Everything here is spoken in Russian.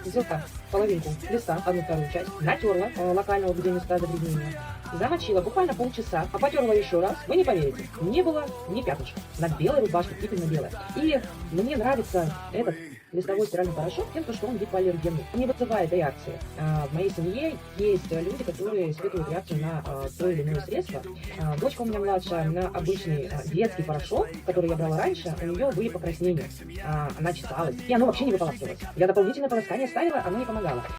Взяла половинку листа, одну-вторую часть, натерла локально, где места загрязнения, замочила буквально полчаса, а потерла еще раз. Вы не поверите, не было ни пятнышка на белой рубашке, именно белой. И мне нравится этот листовой стиральный порошок тем, что он гипоаллергенный, не вызывает реакции. В моей семье есть люди, которые испытывают реакцию на то или иное средство. Дочка у меня младшая на обычный детский порошок, который я брала раньше, у нее были покраснения, она чесалась, и оно вообще не выполоскивалось. Я дополнительное полоскание ставила, оно не помогало.